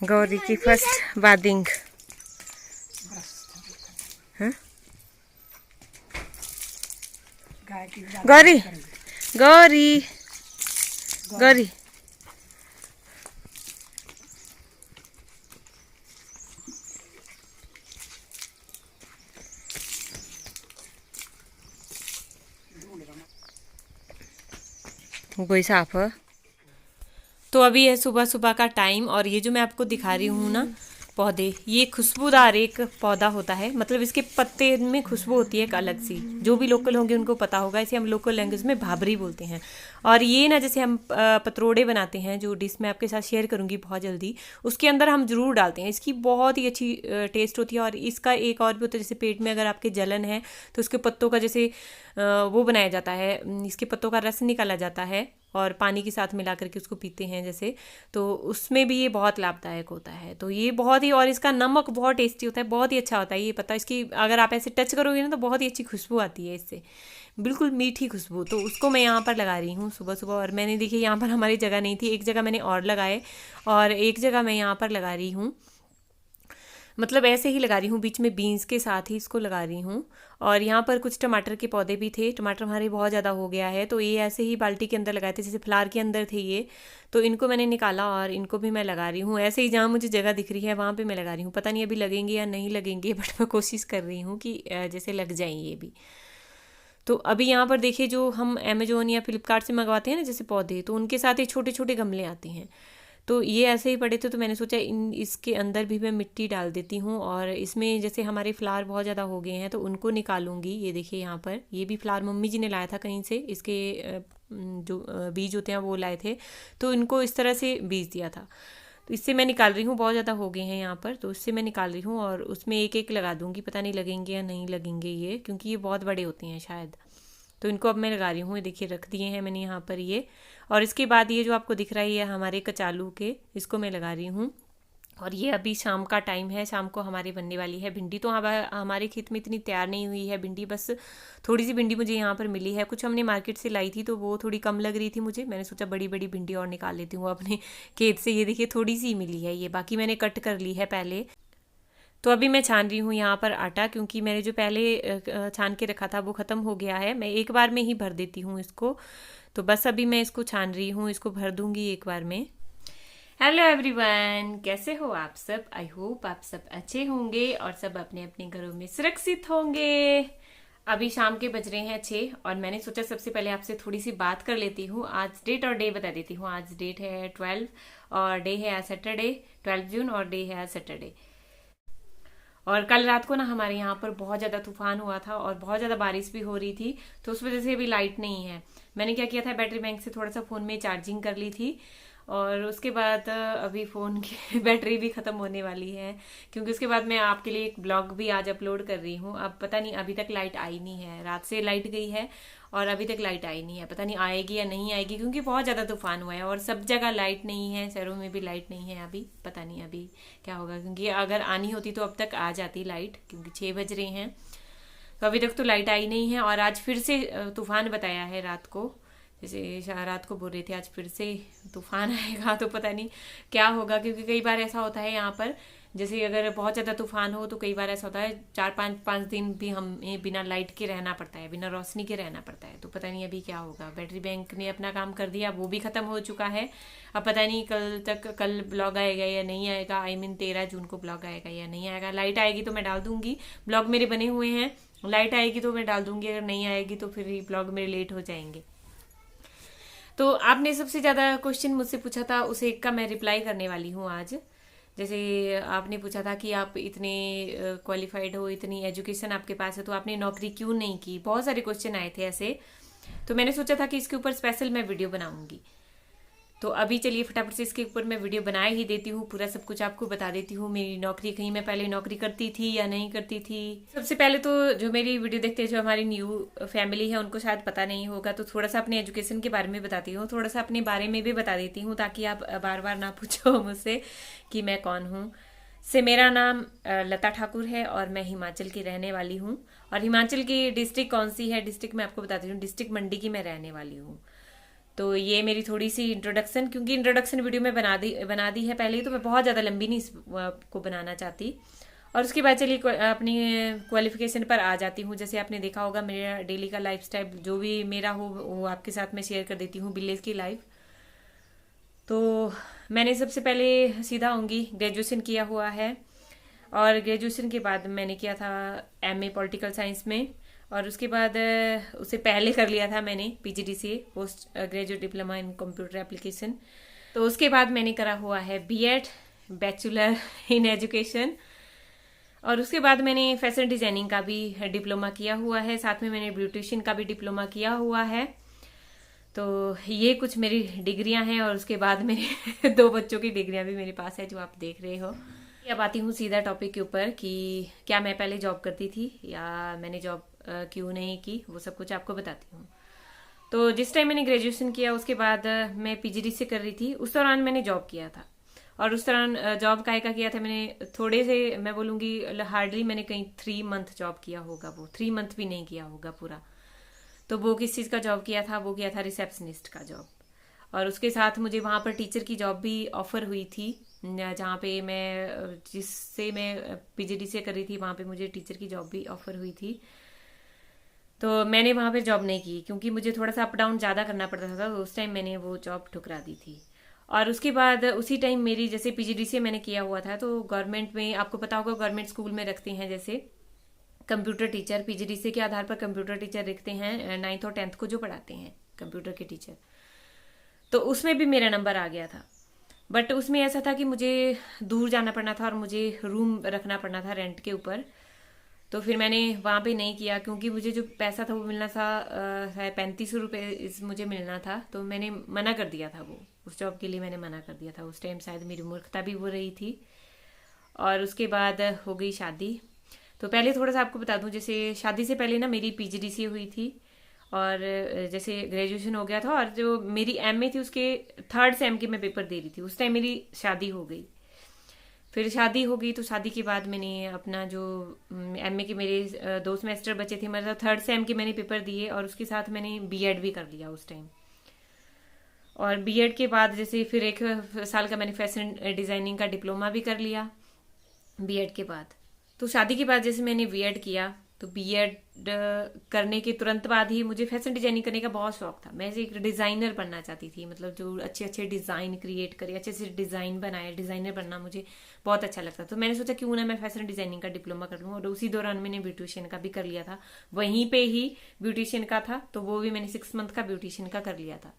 गौरी की first bathing. हाँ? गौरी गौरी गौरी कोई साफ है। तो अभी है सुबह सुबह का टाइम और ये जो मैं आपको दिखा रही हूँ ना पौधे, ये खुशबूदार एक पौधा होता है। मतलब इसके पत्ते में खुशबू होती है एक अलग सी। जो भी लोकल होंगे उनको पता होगा, इसे हम लोकल लैंग्वेज में भाबरी बोलते हैं। और ये ना जैसे हम पतरोड़े बनाते हैं, जो डिश मैं आपके साथ शेयर करूंगी बहुत जल्दी, उसके अंदर हम जरूर डालते हैं। इसकी बहुत ही अच्छी टेस्ट होती है। और इसका एक और भी होता है, जैसे पेट में अगर आपके जलन है तो उसके पत्तों का जैसे वो बनाया जाता है, इसके पत्तों का रस निकाला जाता है और पानी के साथ मिला करके उसको पीते हैं जैसे, तो उसमें भी ये बहुत लाभदायक होता है। तो ये बहुत ही, और इसका नमक बहुत टेस्टी होता है, बहुत ही अच्छा होता है ये पत्ता। इसकी अगर आप ऐसे टच करोगे ना तो बहुत ही अच्छी खुशबू आती है इससे, बिल्कुल मीठी खुशबू। तो उसको मैं यहाँ पर लगा रही हूँ सुबह सुबह। और मैंने देखिए यहाँ पर हमारी जगह नहीं थी, एक जगह मैंने और लगाए और एक जगह मैं यहाँ पर लगा रही हूँ, मतलब ऐसे ही लगा रही हूँ, बीच में बीन्स के साथ ही इसको लगा रही हूँ। और यहाँ पर कुछ टमाटर के पौधे भी थे, टमाटर हमारे बहुत ज़्यादा हो गया है, तो ये ऐसे ही बाल्टी के अंदर लगाए थे, जैसे फ्लावर के अंदर थे ये, तो इनको मैंने निकाला और इनको भी मैं लगा रही हूँ ऐसे ही। जहाँ मुझे जगह दिख रही है वहाँ पे मैं लगा रही हूँ। पता नहीं अभी लगेंगे या नहीं लगेंगे, बट मैं कोशिश कर रही हूँ कि जैसे लग जाएँ ये भी। तो अभी यहाँ पर देखिए, जो हम अमेजोन या फ्लिपकार्ट से मंगवाते हैं ना जैसे पौधे, तो उनके साथ ही छोटे छोटे गमले आते हैं। तो ये ऐसे ही पड़े थे, तो मैंने सोचा इसके अंदर भी मैं मिट्टी डाल देती हूँ। और इसमें जैसे हमारे फ्लावर बहुत ज़्यादा हो गए हैं तो उनको निकालूंगी। ये देखिए यहाँ पर ये भी फ्लावर मम्मी जी ने लाया था कहीं से, इसके जो बीज होते हैं वो लाए थे, तो इनको इस तरह से बीज दिया था। तो इससे मैं निकाल रही हूँ, बहुत ज़्यादा हो गए हैं यहाँ पर, तो इससे मैं निकाल रही हूँ और उसमें एक एक लगा दूँगी। पता नहीं लगेंगे या नहीं लगेंगे ये, क्योंकि ये बहुत बड़े होते हैं शायद। तो इनको अब मैं लगा रही हूँ, ये देखिए रख दिए हैं मैंने यहाँ पर ये। और इसके बाद ये जो आपको दिख रहा है ये हमारे कचालू के, इसको मैं लगा रही हूँ। और ये अभी शाम का टाइम है, शाम को हमारी बनने वाली है भिंडी। तो हमारे खेत में इतनी तैयार नहीं हुई है भिंडी, बस थोड़ी सी भिंडी मुझे यहाँ पर मिली है। कुछ हमने मार्केट से लाई थी तो वो थोड़ी कम लग रही थी मुझे, मैंने सोचा बड़ी बड़ी भिंडी और निकाल लेती हूँ अपने खेत से। ये देखिए थोड़ी सी मिली है ये, बाकी मैंने कट कर ली है पहले। तो अभी मैं छान रही हूँ यहाँ पर आटा, क्योंकि मैंने जो पहले छान के रखा था वो ख़त्म हो गया है। मैं एक बार में ही भर देती हूँ इसको, तो बस अभी मैं इसको छान रही हूँ, इसको भर दूंगी एक बार में। हेलो एवरीवन, कैसे हो आप सब? आई होप आप सब अच्छे होंगे और सब अपने अपने घरों में सुरक्षित होंगे। अभी शाम के बज रहे हैं 6 और मैंने सोचा सबसे पहले आपसे थोड़ी सी बात कर लेती हूँ। आज डेट और डे बता देती हूँ। आज डेट है 12 और डे है आज सैटरडे, 12 जून, और डे है आज सैटरडे। और कल रात को ना हमारे यहाँ पर बहुत ज़्यादा तूफान हुआ था और बहुत ज़्यादा बारिश भी हो रही थी, तो उस वजह से अभी लाइट नहीं है। मैंने क्या किया था, बैटरी बैंक से थोड़ा सा फ़ोन में चार्जिंग कर ली थी और उसके बाद अभी फ़ोन की बैटरी भी ख़त्म होने वाली है, क्योंकि उसके बाद मैं आपके लिए एक ब्लॉग भी आज अपलोड कर रही हूँ। अब पता नहीं, अभी तक लाइट आई नहीं है, रात से लाइट गई है और अभी तक लाइट आई नहीं है। पता नहीं आएगी या नहीं आएगी, क्योंकि बहुत ज़्यादा तूफान हुआ है और सब जगह लाइट नहीं है, शहरों में भी लाइट नहीं है अभी। पता नहीं अभी क्या होगा, क्योंकि अगर आनी होती तो अब तक आ जाती लाइट, क्योंकि 6 बज रहे हैं। तो अभी तक तो लाइट आई नहीं है। और आज फिर से तूफान बताया है रात को, जैसे रात को बोल रहे थे आज फिर से तूफान आएगा, तो पता नहीं क्या होगा। क्योंकि कई बार ऐसा होता है यहाँ पर, जैसे अगर बहुत ज़्यादा तूफान हो तो कई बार ऐसा होता है 4-5 दिन भी हमें बिना लाइट के रहना पड़ता है, बिना रोशनी के रहना पड़ता है। तो पता नहीं अभी क्या होगा। बैटरी बैंक ने अपना काम कर दिया, वो भी ख़त्म हो चुका है। अब पता नहीं कल ब्लॉग आएगा या नहीं आएगा। आई मीन 13 जून को ब्लॉग आएगा या नहीं आएगा। लाइट आएगी तो मैं डाल दूंगी, ब्लॉग मेरे बने हुए हैं। लाइट आएगी तो मैं डाल दूंगी, अगर नहीं आएगी तो फिर ब्लॉग मेरे लेट हो जाएंगे। तो आपने सबसे ज़्यादा क्वेश्चन मुझसे पूछा था, उसे एक का मैं रिप्लाई करने वाली हूँ आज। जैसे आपने पूछा था कि आप इतने क्वालिफाइड हो, इतनी एजुकेशन आपके पास है, तो आपने नौकरी क्यों नहीं की। बहुत सारे क्वेश्चन आए थे ऐसे, तो मैंने सोचा था कि इसके ऊपर स्पेशल मैं वीडियो बनाऊंगी। तो अभी चलिए फटाफट से इसके ऊपर मैं वीडियो बना ही देती हूँ, पूरा सब कुछ आपको बता देती हूँ। मेरी नौकरी, कहीं मैं पहले नौकरी करती थी या नहीं करती थी। सबसे पहले तो जो मेरी वीडियो देखते हैं, जो हमारी न्यू फैमिली है, उनको शायद पता नहीं होगा, तो थोड़ा सा अपने एजुकेशन के बारे में बताती हूँ, थोड़ा सा अपने बारे में भी बता देती हूँ, ताकि आप बार बार ना पूछो मुझसे कि मैं कौन हूँ। से मेरा नाम लता ठाकुर है और मैं हिमाचल की रहने वाली हूँ। और हिमाचल की डिस्ट्रिक्ट कौन सी है, डिस्ट्रिक्ट मैं आपको बताती हूँ, डिस्ट्रिक्ट मंडी की मैं रहने वाली हूँ। तो ये मेरी थोड़ी सी इंट्रोडक्शन, क्योंकि इंट्रोडक्शन वीडियो में बना दी है पहले ही, तो मैं बहुत ज़्यादा लंबी नहीं को बनाना चाहती। और उसके बाद चलिए अपनी क्वालिफिकेशन पर आ जाती हूँ। जैसे आपने देखा होगा मेरा डेली का लाइफस्टाइल जो भी मेरा हो वो आपके साथ मैं शेयर कर देती हूँ, विलेज की लाइफ। तो मैंने सबसे पहले सीधा आऊँगी, ग्रेजुएशन किया हुआ है, और ग्रेजुएशन के बाद मैंने किया था एमए पॉलिटिकल साइंस में, और उसके बाद उससे पहले कर लिया था मैंने PGDCA, post graduate diploma in computer application. तो उसके बाद मैंने करा हुआ है बीएड, बैचलर इन एजुकेशन, और उसके बाद मैंने फैशन डिजाइनिंग का भी डिप्लोमा किया हुआ है, साथ में मैंने ब्यूटिशियन का भी डिप्लोमा किया हुआ है। तो ये कुछ मेरी डिग्रियां हैं, और उसके बाद मेरे 2 बच्चों की डिग्रियां भी मेरे पास है जो आप देख रहे हो। अब आती हूँ सीधा टॉपिक के ऊपर कि क्या मैं पहले जॉब करती थी या मैंने जॉब क्यों नहीं की, वो सब कुछ आपको बताती हूँ। तो जिस टाइम मैंने ग्रेजुएशन किया उसके बाद मैं पीजीडी से कर रही थी, उस दौरान मैंने जॉब किया था। और उस दौरान जॉब काय का किया था मैंने, थोड़े से मैं बोलूँगी हार्डली मैंने कहीं 3 मंथ जॉब किया होगा, वो 3 मंथ भी नहीं किया होगा पूरा। तो वो किस चीज़ का जॉब किया था, वो किया था रिसेप्शनिस्ट का जॉब। और उसके साथ मुझे वहाँ पर टीचर की जॉब भी ऑफर हुई थी, जहाँ पे मैं जिससे मैं पीजीडी से कर रही थी वहाँ पे मुझे टीचर की जॉब भी ऑफर हुई थी। तो मैंने वहाँ पे जॉब नहीं की क्योंकि मुझे थोड़ा सा अप डाउन ज़्यादा करना पड़ता था, तो उस टाइम मैंने वो जॉब ठुकरा दी थी। और उसके बाद उसी टाइम मेरी जैसे पीजीडी से मैंने किया हुआ था, तो गवर्नमेंट में आपको पता होगा गवर्नमेंट स्कूल में रखते हैं जैसे कंप्यूटर टीचर, पीजीडीसी के आधार पर कंप्यूटर टीचर रखते हैं 9th और 10th को जो पढ़ाते हैं कंप्यूटर के टीचर। तो उसमें भी मेरा नंबर आ गया था, बट उसमें ऐसा था कि मुझे दूर जाना पड़ना था और मुझे रूम रखना पड़ना था रेंट के ऊपर। तो फिर मैंने वहाँ पे नहीं किया क्योंकि मुझे जो पैसा था वो मिलना था 3500 रुपये मुझे मिलना था, तो मैंने मना कर दिया था, वो उस जॉब के लिए मैंने मना कर दिया था। उस टाइम शायद मेरी मूर्खता भी हो रही थी। और उसके बाद हो गई शादी। तो पहले थोड़ा सा आपको बता दूं, जैसे शादी से पहले ना मेरी पीजीडीसी हुई थी, और जैसे ग्रेजुएशन हो गया था, और जो मेरी एमए थी उसके 3rd सेम के मैं पेपर दे रही थी, उस टाइम मेरी शादी हो गई। फिर शादी हो गई तो शादी के बाद मैंने अपना जो एमए के मेरे 2 सेमेस्टर बचे थे, मतलब 3rd सेम के मैंने पेपर दिए, और उसके साथ मैंने बीएड भी कर लिया उस टाइम। और बीएड के बाद जैसे फिर 1 साल का मैंने फैशन डिजाइनिंग का डिप्लोमा भी कर लिया बीएड के बाद। तो शादी के बाद जैसे मैंने बीएड किया, तो बीएड करने के तुरंत बाद ही मुझे फैशन डिजाइनिंग करने का बहुत शौक था। मैं एक डिजाइनर बनना चाहती थी, मतलब जो अच्छे अच्छे डिजाइन क्रिएट करे, अच्छे से डिजाइन बनाए, डिजाइनर बनना मुझे बहुत अच्छा लगता। तो मैंने सोचा क्यों ना मैं फैशन डिजाइनिंग का डिप्लोमा कर लूँ, और उसी दौरान मैंने ब्यूटिशियन का भी कर लिया था, वहीं पे ही ब्यूटिशियन का था, तो वो भी मैंने 6 मंथ का ब्यूटिशियन का कर लिया था।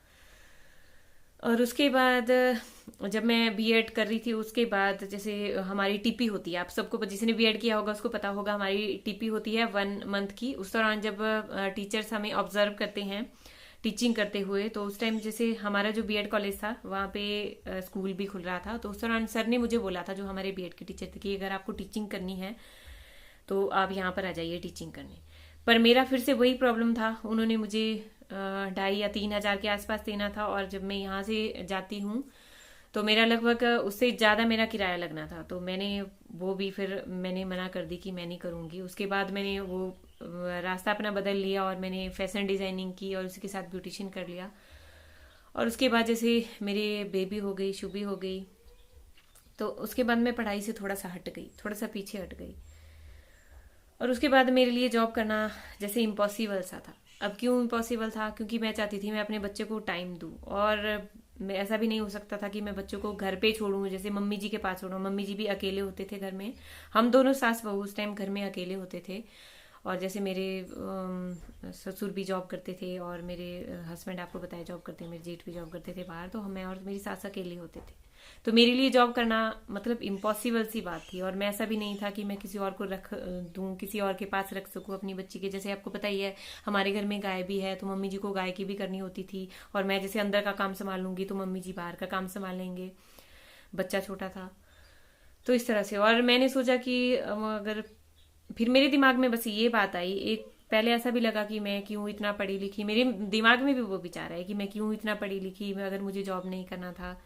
और उसके बाद जब मैं बीएड कर रही थी उसके बाद जैसे हमारी टीपी होती है, आप सबको जिसने बीएड किया होगा उसको पता होगा, हमारी टीपी होती है 1 मंथ की। उस दौरान जब टीचर्स हमें ऑब्जर्व करते हैं टीचिंग करते हुए, तो उस टाइम जैसे हमारा जो बीएड कॉलेज था वहाँ पे स्कूल भी खुल रहा था, तो उस दौरान सर ने मुझे बोला था, जो हमारे बीएड के टीचर थे, कि अगर आपको टीचिंग करनी है तो आप यहाँ पर आ जाइए टीचिंग करने। पर मेरा फिर से वही प्रॉब्लम था, उन्होंने मुझे 2,500 या 3,000 के आसपास देना था, और जब मैं यहाँ से जाती हूँ तो मेरा लगभग उससे ज़्यादा मेरा किराया लगना था। तो मैंने वो भी फिर मैंने मना कर दी कि मैं नहीं करूँगी। उसके बाद मैंने वो रास्ता अपना बदल लिया और मैंने फैशन डिज़ाइनिंग की और उसके साथ ब्यूटिशियन कर लिया। और उसके बाद जैसे मेरे बेबी हो गई, शुभी हो गई, तो उसके बाद मैं पढ़ाई से थोड़ा सा हट गई, थोड़ा सा पीछे हट गई। और उसके बाद मेरे लिए जॉब करना जैसे इम्पॉसिबल सा था। अब क्यों इम्पॉसिबल था? क्योंकि मैं चाहती थी मैं अपने बच्चे को टाइम दूँ, और मैं ऐसा भी नहीं हो सकता था कि मैं बच्चों को घर पे छोड़ूं, जैसे मम्मी जी के पास छोड़ूं। मम्मी जी भी अकेले होते थे घर में, हम दोनों सास बहू उस टाइम घर में अकेले होते थे। और जैसे मेरे ससुर भी जॉब करते थे, और मेरे हस्बैंड आपको बताया जॉब करते हैं, मेरे जेठ भी जॉब करते थे बाहर, तो मैं और मेरी सास अकेले होते थे। तो मेरे लिए जॉब करना मतलब इम्पॉसिबल सी बात थी। और मैं ऐसा भी नहीं था कि मैं किसी और को रख दूं, किसी और के पास रख सकूं अपनी बच्ची के। जैसे आपको पता ही है हमारे घर में गाय भी है, तो मम्मी जी को गाय की भी करनी होती थी, और मैं जैसे अंदर का काम संभाल लूंगी तो मम्मी जी बाहर का काम संभाल लेंगे, बच्चा छोटा था। तो इस तरह से, और मैंने सोचा कि अगर फिर मेरे दिमाग में बस ये बात आई, एक पहले ऐसा भी लगा कि मैं क्यों इतना पढ़ी लिखी, मेरे दिमाग में भी वो विचार है कि मैं क्यों इतना पढ़ी लिखी, अगर मुझे जॉब नहीं करना था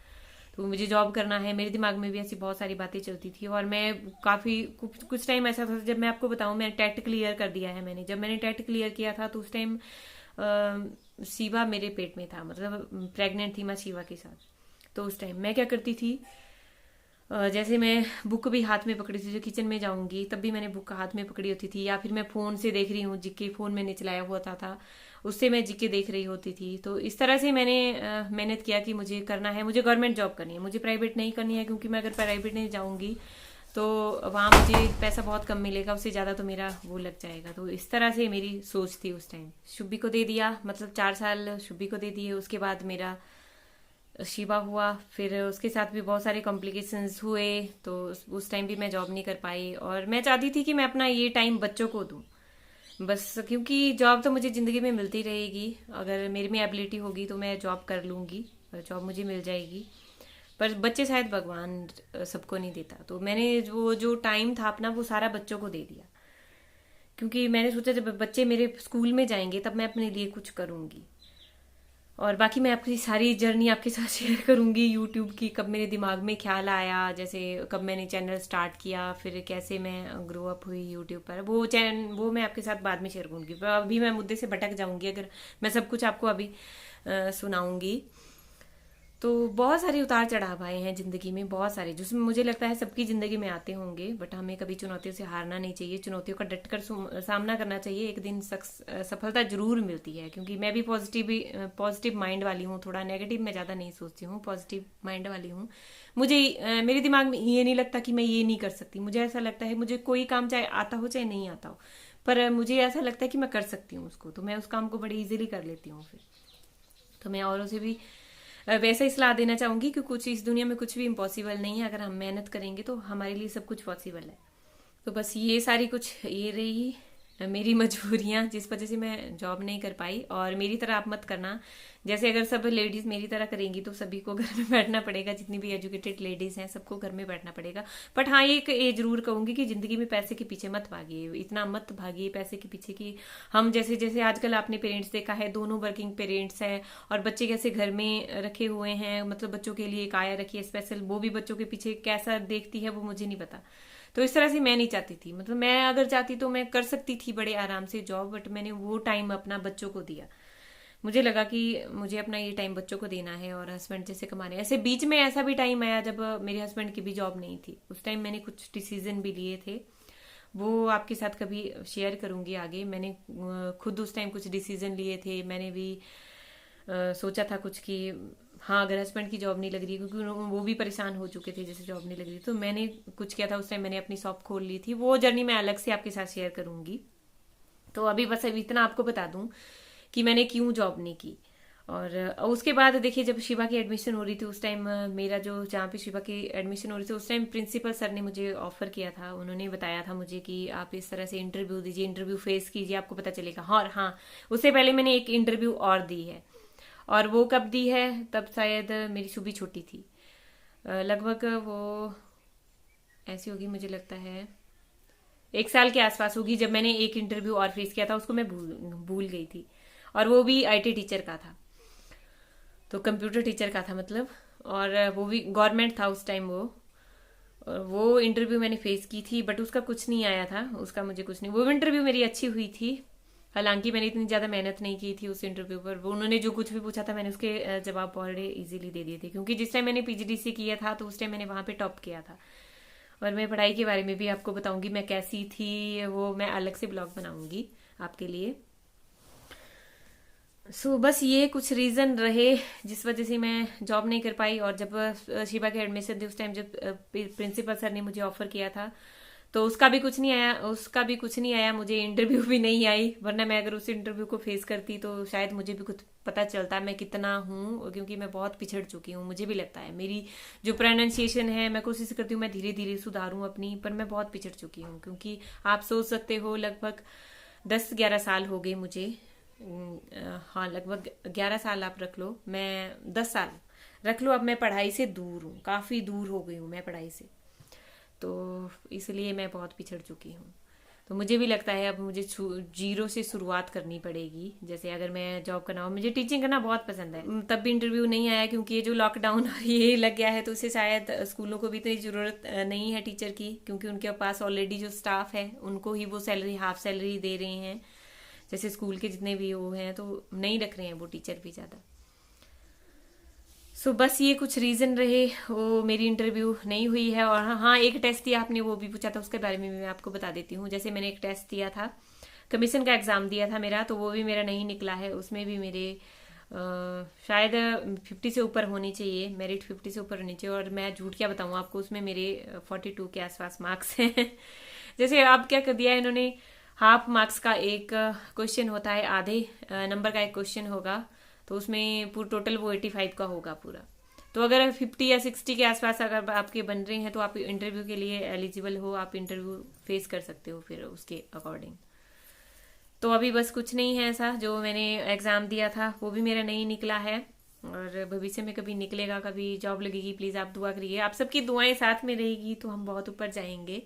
तो मुझे जॉब करना है। मेरे दिमाग में भी ऐसी बहुत सारी बातें चलती थी। और मैं काफ़ी कुछ टाइम ऐसा था, जब मैं आपको बताऊं, मैंने टेट क्लियर कर दिया है। जब मैंने टेट क्लियर किया था तो उस टाइम शिवा मेरे पेट में था, मतलब प्रेग्नेंट थी मैं शिवा के साथ। तो उस टाइम मैं क्या करती थी, जैसे मैं बुक भी हाथ में पकड़ी थी, जो किचन में जाऊंगी तब भी मैंने बुक हाथ में पकड़ी होती थी, या फिर मैं फ़ोन से देख रही हूँ, जीके फ़ोन मैंने चलाया हुआ था उससे मैं जीके देख रही होती थी। तो इस तरह से मैंने मेहनत किया कि मुझे करना है, मुझे गवर्नमेंट जॉब करनी है, मुझे प्राइवेट नहीं करनी है, क्योंकि मैं अगर प्राइवेट नहीं जाऊँगी तो वहाँ मुझे पैसा बहुत कम मिलेगा, उससे ज़्यादा तो मेरा वो लग जाएगा। तो इस तरह से मेरी सोच थी उस टाइम। शुभी को दे दिया, मतलब 4 साल शुभी को दे दिए। उसके बाद मेरा शिवा हुआ, फिर उसके साथ भी बहुत सारे कॉम्प्लिकेशंस हुए, तो उस टाइम भी मैं जॉब नहीं कर पाई। और मैं चाहती थी कि मैं अपना ये टाइम बच्चों को दूं बस, क्योंकि जॉब तो मुझे ज़िंदगी में मिलती रहेगी, अगर मेरे में एबिलिटी होगी तो मैं जॉब कर लूँगी, जॉब मुझे मिल जाएगी। पर बच्चे शायद भगवान सबको नहीं देता, तो मैंने वो जो टाइम था अपना वो सारा बच्चों को दे दिया, क्योंकि मैंने सोचा जब बच्चे मेरे स्कूल में जाएंगे तब मैं अपने लिए कुछ करूँगी। और बाकी मैं आपकी सारी जर्नी आपके साथ शेयर करूंगी यूट्यूब की, कब मेरे दिमाग में ख्याल आया, जैसे कब मैंने चैनल स्टार्ट किया, फिर कैसे मैं ग्रो अप हुई यूट्यूब पर, वो मैं आपके साथ बाद में शेयर करूंगी। पर अभी मैं मुद्दे से भटक जाऊंगी अगर मैं सब कुछ आपको अभी सुनाऊंगी। तो बहुत सारे उतार चढ़ाव आए हैं जिंदगी में, बहुत सारे, जिसमें मुझे लगता है सबकी जिंदगी में आते होंगे, बट हमें कभी चुनौतियों से हारना नहीं चाहिए, चुनौतियों का डटकर सामना करना चाहिए। एक दिन सफलता जरूर मिलती है, क्योंकि मैं भी पॉजिटिव माइंड वाली हूँ, थोड़ा नेगेटिव मैं ज़्यादा नहीं सोचती हूँ, पॉजिटिव माइंड वाली हूँ। मुझे मेरे दिमाग में ये नहीं लगता कि मैं ये नहीं कर सकती, मुझे ऐसा लगता है मुझे कोई काम चाहे आता हो चाहे नहीं आता हो, पर मुझे ऐसा लगता है कि मैं कर सकती हूँ उसको, तो मैं उस काम को बड़ी इजीली कर लेती हूँ। फिर तो मैं औरों से भी वैसा ही सलाह देना चाहूंगी कि कुछ इस दुनिया में कुछ भी इम्पॉसिबल नहीं है, अगर हम मेहनत करेंगे तो हमारे लिए सब कुछ पॉसिबल है। तो बस ये सारी कुछ ये रही मेरी मजबूरियां, जिस वजह से मैं जॉब नहीं कर पाई। और मेरी तरह आप मत करना, जैसे अगर सब लेडीज मेरी तरह करेंगी तो सभी को घर में बैठना पड़ेगा, जितनी भी एजुकेटेड लेडीज हैं सबको घर में बैठना पड़ेगा। बट हाँ, ये जरूर कहूंगी कि जिंदगी में पैसे के पीछे मत भागिए, इतना मत भागिए पैसे के पीछे कि हम जैसे जैसे आजकल आपने पेरेंट्स देखा है, दोनों वर्किंग पेरेंट्स हैं और बच्चे कैसे घर में रखे हुए हैं, मतलब बच्चों के लिए एक आया रखी है स्पेशल, वो भी बच्चों के पीछे कैसा देखती है वो मुझे नहीं पता। तो इस तरह से मैं नहीं चाहती थी, मतलब मैं अगर चाहती तो मैं कर सकती थी बड़े आराम से जॉब, बट मैंने वो टाइम अपना बच्चों को दिया। मुझे लगा कि मुझे अपना ये टाइम बच्चों को देना है और हस्बैंड जैसे कमाने। ऐसे बीच में ऐसा भी टाइम आया जब मेरे हस्बैंड की भी जॉब नहीं थी, उस टाइम मैंने कुछ डिसीजन भी लिए थे, वो आपके साथ कभी शेयर करूंगी आगे। मैंने खुद उस टाइम कुछ डिसीजन लिए थे, मैंने भी सोचा था कुछ कि हाँ अगर हस्बैंड की जॉब नहीं लग रही, क्योंकि वो भी परेशान हो चुके थे जैसे जॉब नहीं लग रही, तो मैंने कुछ किया था उस टाइम, मैंने अपनी शॉप खोल ली थी। वो जर्नी मैं अलग से आपके साथ शेयर करूंगी। तो अभी बस अभी इतना आपको बता दूं कि मैंने क्यों जॉब नहीं की। और उसके बाद देखिए जब शिवा की एडमिशन हो रही थी उस टाइम, मेरा जो जहाँ पे शिवा की एडमिशन हो रही थी उस टाइम प्रिंसिपल सर ने मुझे ऑफर किया था, उन्होंने बताया था मुझे कि आप इस तरह से इंटरव्यू दीजिए, इंटरव्यू फेस कीजिए, आपको पता चलेगा। और हाँ, उससे पहले मैंने एक इंटरव्यू और दी है, और वो कब दी है, तब शायद मेरी शुभी छोटी थी, लगभग वो ऐसी होगी मुझे लगता है 1 साल के आसपास होगी, जब मैंने एक इंटरव्यू और फेस किया था, उसको मैं भूल गई थी। और वो भी आईटी टीचर का था, तो कंप्यूटर टीचर का था मतलब, और वो भी गवर्नमेंट था उस टाइम वो। और वो इंटरव्यू मैंने फेस की थी, बट उसका कुछ नहीं आया था, उसका मुझे कुछ नहीं, वो इंटरव्यू मेरी अच्छी हुई थी, हालांकि मैंने इतनी ज़्यादा मेहनत नहीं की थी उस इंटरव्यू पर। वो उन्होंने जो कुछ भी पूछा था मैंने उसके जवाब बड़े इजीली दे दिए थे, क्योंकि जिस टाइम मैंने पीजीडीसी किया था तो उस टाइम मैंने वहाँ पे टॉप किया था। और मैं पढ़ाई के बारे में भी आपको बताऊंगी मैं कैसी थी, वो मैं अलग से ब्लॉग बनाऊंगी आपके लिए। बस ये कुछ रीज़न रहे जिस वजह से मैं जॉब नहीं कर पाई। और जब शिवा के एडमिशन थे उस टाइम जब प्रिंसिपल सर ने मुझे ऑफर किया था, तो उसका भी कुछ नहीं आया, मुझे इंटरव्यू भी नहीं आई, वरना मैं अगर उस इंटरव्यू को फेस करती तो शायद मुझे भी कुछ पता चलता मैं कितना हूँ, क्योंकि मैं बहुत पिछड़ चुकी हूँ। मुझे भी लगता है मेरी जो प्रोनाउंसिएशन है, मैं कोशिश करती हूँ मैं धीरे धीरे सुधारूँ अपनी, पर मैं बहुत पिछड़ चुकी हूँ। क्योंकि आप सोच सकते हो लगभग 10-11 साल हो गए मुझे, हाँ लगभग 11 साल आप रख लो, मैं 10 साल रख लो, अब मैं पढ़ाई से दूर हूँ, काफ़ी दूर हो गई हूँ मैं पढ़ाई से, तो इसलिए मैं बहुत पिछड़ चुकी हूँ। तो मुझे भी लगता है अब मुझे जीरो से शुरुआत करनी पड़ेगी। जैसे अगर मैं जॉब करना हो, मुझे टीचिंग करना बहुत पसंद है, तब भी इंटरव्यू नहीं आया क्योंकि ये जो लॉकडाउन और ये लग गया है, तो उससे शायद स्कूलों को भी इतनी ज़रूरत नहीं है टीचर की, क्योंकि उनके पास ऑलरेडी जो स्टाफ है उनको ही वो सैलरी हाफ सैलरी दे रहे हैं, जैसे स्कूल के जितने भी वो हैं तो नहीं रख रहे हैं वो टीचर भी ज़्यादा। सो बस ये कुछ रीज़न रहे वो मेरी इंटरव्यू नहीं हुई है। और हाँ, एक टेस्ट दिया आपने, वो भी पूछा था, उसके बारे में भी मैं आपको बता देती हूँ। जैसे मैंने एक टेस्ट दिया था, कमीशन का एग्ज़ाम दिया था मेरा, तो वो भी मेरा नहीं निकला है। उसमें भी मेरे शायद 50 से ऊपर होनी चाहिए, मेरिट 50 से ऊपर होनी चाहिए। और मैं झूठ क्या बताऊँ आपको, उसमें मेरे 42 के आसपास मार्क्स हैं। जैसे अब क्या कर दिया है इन्होंने, हाफ मार्क्स का एक क्वेश्चन होता है, आधे नंबर का एक क्वेश्चन होगा, तो उसमें पूरा टोटल वो 85 का होगा पूरा। तो अगर 50 या 60 के आसपास अगर आपके बन रहे हैं तो आप इंटरव्यू के लिए एलिजिबल हो, आप इंटरव्यू फेस कर सकते हो फिर उसके अकॉर्डिंग। तो अभी बस कुछ नहीं है ऐसा, जो मैंने एग्ज़ाम दिया था वो भी मेरा नहीं निकला है। और भविष्य में कभी निकलेगा, कभी जॉब लगेगी, प्लीज़ आप दुआ करिए, आप सबकी दुआएं साथ में रहेगी तो हम बहुत ऊपर जाएंगे।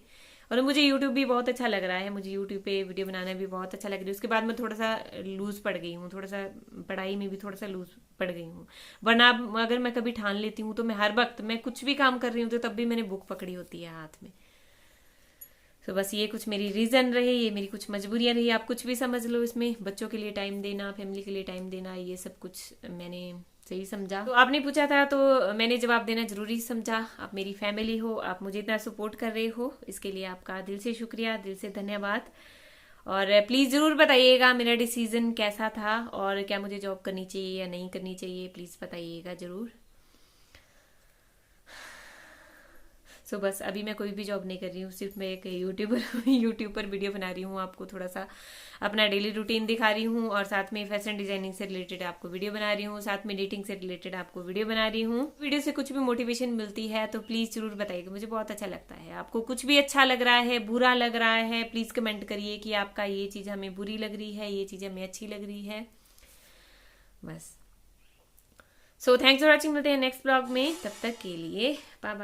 और मुझे यूट्यूब भी बहुत अच्छा लग रहा है, मुझे यूट्यूब पे वीडियो बनाना भी बहुत अच्छा लग रहा है। उसके बाद मैं थोड़ा सा लूज़ पड़ गई हूँ, थोड़ा सा पढ़ाई में भी थोड़ा सा लूज़ पड़ गई हूँ। वरना अगर मैं कभी ठान लेती हूँ तो मैं हर वक्त, मैं कुछ भी काम कर रही हूँ तो तब भी मैंने बुक पकड़ी होती है हाथ में। तो बस ये कुछ मेरी रीज़न रहे, ये मेरी कुछ मजबूरियां रही, आप कुछ भी समझ लो इसमें। बच्चों के लिए टाइम देना, फैमिली के लिए टाइम देना, ये सब कुछ मैंने सही समझा। तो आपने पूछा था तो मैंने जवाब देना जरूरी समझा। आप मेरी फैमिली हो, आप मुझे इतना सपोर्ट कर रहे हो, इसके लिए आपका दिल से शुक्रिया, दिल से धन्यवाद। और प्लीज़ ज़रूर बताइएगा मेरा डिसीजन कैसा था और क्या मुझे जॉब करनी चाहिए या नहीं करनी चाहिए, प्लीज़ बताइएगा ज़रूर। सो बस अभी मैं कोई भी जॉब नहीं कर रही हूँ, सिर्फ मैं एक यूट्यूब पर वीडियो बना रही हूँ, आपको थोड़ा सा अपना डेली रूटीन दिखा रही हूँ, और साथ में फैशन डिजाइनिंग से रिलेटेड आपको वीडियो बना रही हूँ, साथ में एडिटिंग से रिलेटेड आपको वीडियो बना रही हूँ। वीडियो से कुछ भी मोटिवेशन मिलती है तो प्लीज़ जरूर बताइएगा, मुझे बहुत अच्छा लगता है। आपको कुछ भी अच्छा लग रहा है, बुरा लग रहा है, प्लीज़ कमेंट करिए कि आपका ये चीज़ हमें बुरी लग रही है, ये चीज़ हमें अच्छी लग रही है। बस सो थैंक्स फॉर वॉचिंग, मिलते हैं नेक्स्ट ब्लॉग में, तब तक के लिए बाय बाय।